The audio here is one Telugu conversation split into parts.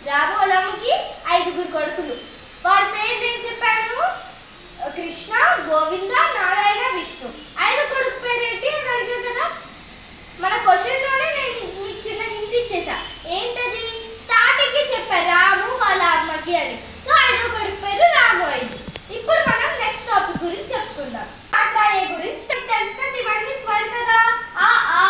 రాము వలమ్మకి 5 కొడుకులు. వారి పేరు నేను చెప్పాను, కృష్ణ, గోవింద, నారాయణ, విష్ణు. 5 కొడుకు పేరు ఏంటి అని అడిగాను కదా. మన క్వశ్చన్లోనే నేను మీకు చిన్న హింట్ ఇచ్చేసా. ఏంటది? స్టార్టింగ్కి చెప్పారు రాము వాళ్ళ అమ్మకి అని. సో 5వ కొడుకు పేరు రాము అయింది. ఇప్పుడు మనం నెక్స్ట్ టాపిక్ గురించి చెప్పుకుందాం. మాత్రాయ గురించి తెలుస్తుంది. ఇవన్నీ స్వర్ కదా. ఆ ఆ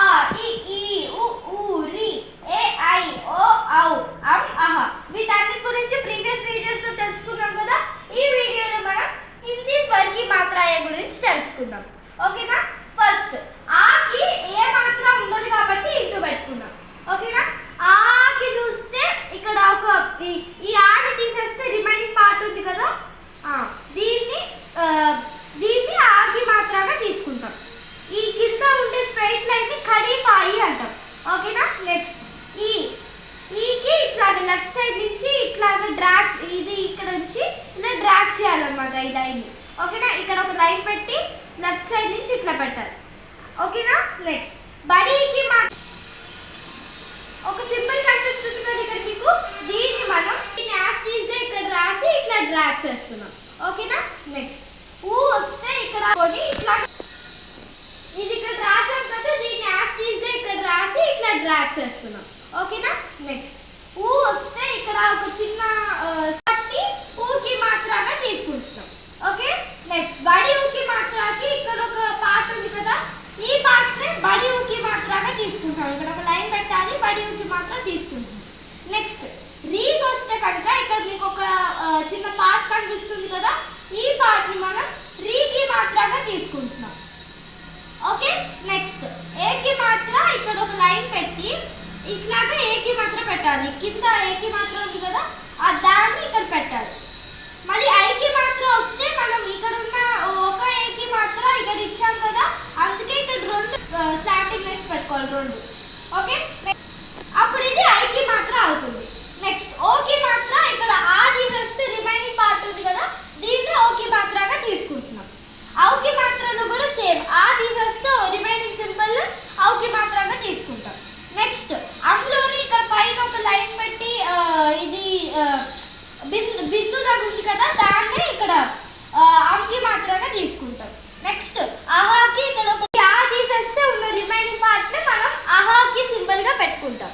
ఈ ఈ ఉ ఊ రి ఏ ఐ ఓ ఔ అం అహ. వీటన్నిటి గురించి ప్రీవియస్ వీడియోస్ లో తెలుసుకున్నాం కదా. ఈ వీడియోలో మనం హిందీ స్వర్కి మాత్రాయ గురించి తెలుసుకుందాం. ఓకేనా? ఫస్ట్ ఆకి ఏ మాత్ర ఉండదు కాబట్టి ఇంటూ పెట్టుకుందాం. ఓకేనా? ఆకి చూస్తే ఇక్కడ ఒక ఈ ఆని తీసేస్తే రిమైనింగ్ పార్ట్ ఉంది కదా, దీన్ని ఆకి మాత్రగా తీసుకుంటాం. ఈ కింద ఉండే స్ట్రైట్ లైన్ ని ఖడీ పాయి అంటాం. ఓకేనా? నెక్స్ట్ ఈకి ఇట్లాగా లెఫ్ట్ సైడ్ నుంచి ఇట్లాగా డ్రాగ్, ఇది ఇక్కడ నుంచి ఇలా డ్రాగ్ చేయాలన్నమాట ఈ లైన్ ని. ఓకేనా? ఇక్కడ ఒక లైన్ పెట్టి లెఫ్ట్ సైడ్ నుంచి ఇట్లా పెట్టాలి. ఓకేనా? నెక్స్ట్ బడీకి ఒక సింబల్ కనిపిస్తుంది కదా ఇక్కడ మీకు. దీన్ని మనం యాస్ తీస్తే ఇక్కడ రాసి ఇట్లా డ్రాగ్ చేస్తున్నాం. ఓకేనా? నెక్స్ట్ ఊ వస్తే ఇక్కడ కొని ఇట్లా ఇది ఇక్కడ రాసాం కదా, దీన్ని యాస్ తీస్తే ఇక్కడ రాసి ఇట్లా డ్రాగ్ చేస్తున్నాం. ఓకేనా? నెక్స్ట్ ఊ వస్తే ఇక్కడ ఒక చిన్న పట్టి ఊకి మాత్రగా తీసుకుంటున్నాం. ఓకే? నెక్స్ట్ బడి ఊకి మాత్రకి ఇక్కడ ఒక పార్ట్ ఉంది కదా, ఈ పార్ట్ ని బడి ఊకి మాత్రగా తీసుకుంటాం. ఇక్కడ ఒక లైన్ పెట్టాలి, బడి ఊకి మాత్రం తీసుకుంటాం. నెక్స్ట్ రీకి వస్తే కనుక ఇక్కడ మీకు ఒక చిన్న పార్ట్ కనిపిస్తుంది కదా, ఈ పార్ట్ ని మనం రీకి మాత్రగా తీసుకుంటున్నాం. ఓకే? నెక్స్ట్ ఏకి మాత్ర ఇక్కడ ఒక లైన్ పెట్టి ఇట్లాగా ఏకి మాత్ర పెట్టాలి. కింద ఏకి మాత్ర ఉంది కదా, దాన్ని ఇక్కడ పెట్టాలి. మళ్ళీ ఐకి మాత్ర వస్తే మనం ఇక్కడ ఉన్న ఒక ఏకి మాత్ర ఇక్కడ ఇచ్చాం కదా, అందుకే ఇక్కడ 2 స్లాంటింగ్ లైన్స్ పెట్టుకోవాలి, 2. ఓకే? అప్పుడు ఇది ఐకి మాత్ర అవుతుంది. నెక్స్ట్ ఓకి మాత్ర ఇక్కడ ఆ తీసేస్తే రిమైనింగ్ పార్ట్ ఉంది కదా, దీన్ని ఓకి మాత్రగా తీసుకుంటున్నాం. ఔకి మాత్రలో కూడా సేమ్, ఆ తీసేస్తే రిమైనింగ్ సింబల్ ఔకి మాత్రగా తీసుకుంటాం. నెక్స్ట్ అందులోని ఇక్కడ పైన ఒక లైన్ పెట్టి ఇది బిందులాగా ఉంది కదా, దాన్ని ఇక్కడ అంకి మాత్రగా తీసుకుంటాం. నెక్స్ట్ అహాకి ఇక్కడ ఒక ఆ తీసేస్తే ఉన్న రిమైనింగ్ పార్ట్ ని మనం అహాకి సింబల్ గా పెట్టుకుంటాం.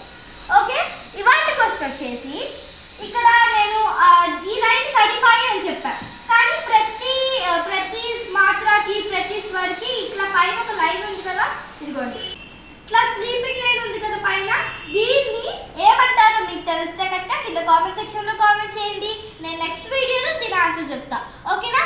ఓకే? ఇవాటికి వచ్చేసి ఇక్కడ నేను ఈ లైన్ కడిపాయి అని చెప్పాను, కానీ ప్రతి మాత్రకి ప్రతి స్వర్కి ఇట్లా పైన ఒక లైన్ ఉంది కదా, ఇదిగోండి ఇట్లా స్లీపింగ్ లైన్ ఉంది కదా పైన, దీన్ని ఏమంటారో మీకు తెలిస్తే కనుక కింద కామెంట్ సెక్షన్ లో కామెంట్ చేయండి. నేను నెక్స్ట్ వీడియోలో దీని ఆన్సర్ చెప్తా. ఓకేనా?